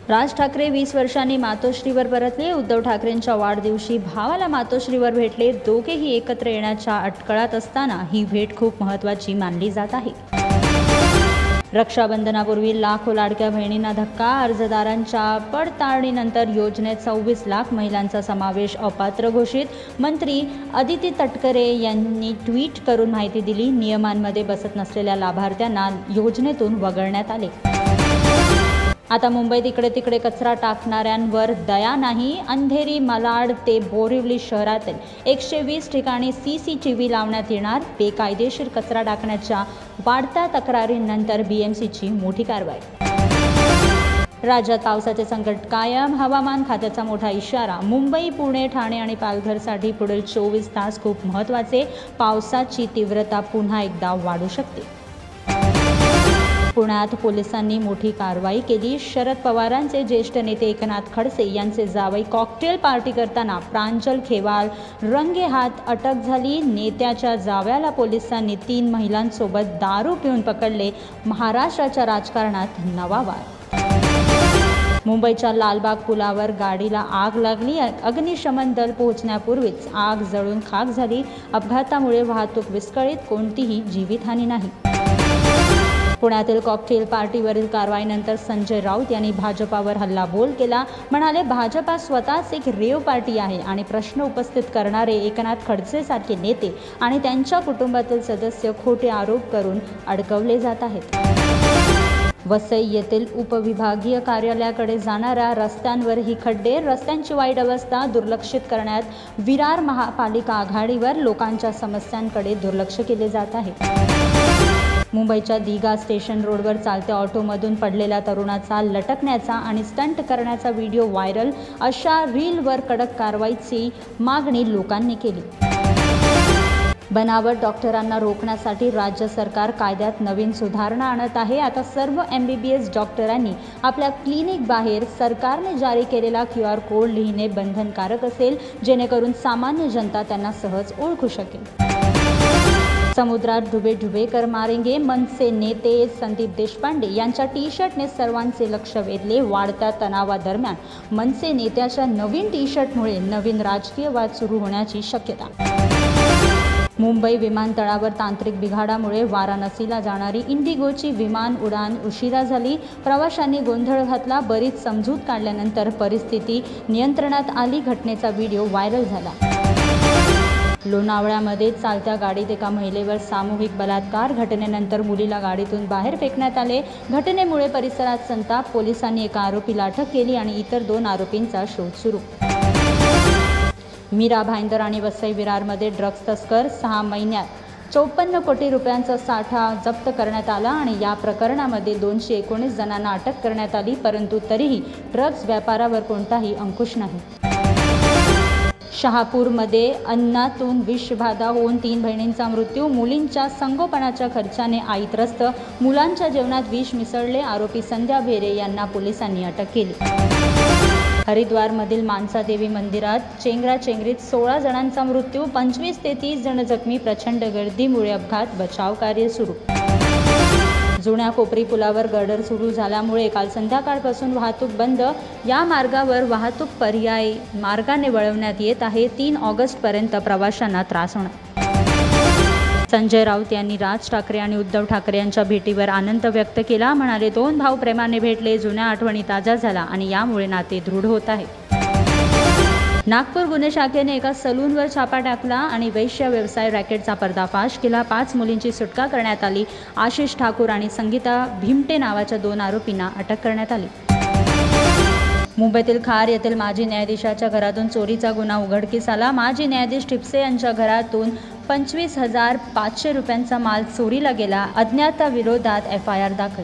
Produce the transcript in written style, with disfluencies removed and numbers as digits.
राज ठाकरे 20 वर्षांनी मातोश्रीवर परतले. उद्धव ठाकरेंच्या वाढदिवशी भावाला मातोश्रीवर भेटले. दोघेही एकत्र येण्याच्या अटकळात असताना ही भेट खूप महत्त्वाची मानली जात आहे. रक्षाबंधनापूर्वी लाखो लाडक्या बहिणींना धक्का. अर्जदारांच्या पडताळणीनंतर योजनेत 26 लाख महिलांचा समावेश अपात्र घोषित. मंत्री अदिती तटकरे यांनी ट्विट करून माहिती दिली. नियमांमध्ये बसत नसलेल्या लाभार्थ्यांना योजनेतून वगळण्यात आले. आता मुंबईत इकडे तिकडे कचरा टाकणाऱ्यांवर दया नाही. अंधेरी, मालाड ते बोरिवली शहरातील 120 ठिकाणी CCTV लावण्यात येणार. बेकायदेशीर कचरा टाकण्याच्या वाढत्या तक्रारींनंतर BMCची मोठी कारवाई. राज्यात पावसाचे संकट कायम. हवामान खात्याचा मोठा इशारा. मुंबई, पुणे, ठाणे आणि पालघरसाठी पुढील 24 तास खूप महत्त्वाचे. पावसाची तीव्रता पुन्हा एकदा वाढू शकते. पुण्यात पोलिसांनी मोठी कारवाई केली. शरद पवारांचे ज्येष्ठ नेते एकनाथ खडसे यांचे जावई कॉकटेल पार्टी करताना प्रांजल खेवाल रंगेहात अटक झाली. नेत्याच्या जावयाला पोलिसांनी 3 महिलांसोबत दारू पिऊन पकडले. महाराष्ट्राच्या राजकारणात नवा वार. मुंबईच्या लालबाग पुलावर गाडीला आग लागली. अग्निशमन दल पोहोचण्यापूर्वीच आग जळून खाक झाली. अपघातामुळे वाहतूक विस्कळीत. कोणतीही जीवितहानी नाही. पुण्यातील कॉकटेल पार्टीवरील कारवाईनंतर संजय राऊत यांनी भाजपावर हल्लाबोल केला. म्हणाले, भाजपा स्वतःच एक रेव पार्टी आहे आणि प्रश्न उपस्थित करणारे एकनाथ खडसे सारखे नेते आणि त्यांच्या कुटुंबातील सदस्य खोटे आरोप करून अडकवले जात आहेत. वसई येथील उपविभागीय कार्यालयाकडे जाणाऱ्या रस्त्यांवरही खड्डे. रस्त्यांची वाईट अवस्था. दुर्लक्षित करण्यात विरार महापालिका आघाडीवर. लोकांच्या समस्यांकडे दुर्लक्ष केले जात आहे. मुंबईच्या दिघा स्टेशन रोडवर चालत्या ऑटोमधून पडलेल्या तरुणाचा लटकण्याचा आणि स्टंट करण्याचा व्हिडिओ व्हायरल. अशा रीलवर कडक कारवाईची मागणी लोकांनी केली. बनावट डॉक्टरांना रोखण्यासाठी राज्य सरकार कायद्यात नवीन सुधारणा आणत आहे. आता सर्व MBBS डॉक्टरांनी आपल्या क्लिनिक बाहेर सरकारने जारी केलेला QR कोड लिहिणे बंधनकारक असेल, जेणेकरून सामान्य जनता त्यांना सहज ओळखू शकेल. समुद्रात डुबे कर मारेंगे. मनसे नेते संदीप देशपांडे यांच्या टी-शर्टने सर्वांचे लक्ष वेधले. वाढत्या तणावादरम्यान मनसे नेत्याच्या नवीन टी-शर्टमुळे नवीन राजकीय वाद सुरू होण्याची शक्यता. मुंबई विमानतळावर तांत्रिक बिघाडामुळे वाराणसीला जाणारी इंडिगोची विमान उडान उशिरा झाली. प्रवाशांनी गोंधळ घातला. बरीच समजूत काढल्यानंतर परिस्थिती नियंत्रणात आली. घटनेचा व्हिडिओ व्हायरल झाला. लोणावळ्यामध्ये चालत्या गाडीत एका महिलेवर सामूहिक बलात्कार. घटनेनंतर मुलीला गाडीतून बाहेर फेकण्यात आले. घटनेमुळे परिसरात संताप. पोलिसांनी एका आरोपीला अटक केली आणि इतर 2 आरोपींचा शोध सुरू. मीरा भाईंदर आणि वसई विरारमध्ये ड्रग्ज तस्कर. 6 महिन्यात 54 कोटी रुपयांचा साठा जप्त करण्यात आला आणि या प्रकरणामध्ये 219 जणांना अटक करण्यात आली. परंतु तरीही ड्रग्ज व्यापारावर कोणताही अंकुश नाही. शहापूरमध्ये अन्नातून विषबाधा होऊन 3 बहिणींचा मृत्यू. मुलींच्या संगोपनाच्या खर्चाने आई त्रस्त. मुलांच्या जेवणात विष मिसळले. आरोपी संध्या भेरे यांना पोलिसांनी अटक केली. हरिद्वारमधील मानसादेवी मंदिरात चेंगराचेंगरीत 16 जणांचा मृत्यू. 25 ते 30 जण जखमी. प्रचंड गर्दीमुळे अपघात बचाव कार्य सुरू. जुन्या कोपरी पुलावर गर्डर सुरू झाल्यामुळे काल संध्याकाळपासून वाहतूक बंद. या मार्गावर वाहतूक पर्यायी मार्गाने वळवण्यात येत आहे. 3 ऑगस्टपर्यंत प्रवाशांना त्रास होणार. संजय राऊत यांनी राज ठाकरे आणि उद्धव ठाकरे यांच्या भेटीवर आनंद व्यक्त केला. म्हणाले, 2 भाऊ प्रेमाने भेटले. जुन्या आठवणी ताज्या झाल्या आणि यामुळे नाते दृढ होत आहे. नागपूर गुन्हे शाखेने एका सलूनवर छापा टाकला आणि वेश्या व्यवसाय रॅकेटचा पर्दाफाश केला. 5 मुलींची सुटका करण्यात आली. आशिष ठाकूर आणि संगीता भिमटे नावाच्या 2 आरोपींना अटक करण्यात आली. मुंबईतील खार येथील माजी न्यायाधीशाच्या घरातून चोरीचा गुन्हा उघडकीस आला. माजी न्यायाधीश टिपसे यांच्या घरातून 25,500 रुपयांचा माल चोरीला गेला. अज्ञाताविरोधात FIR दाखल.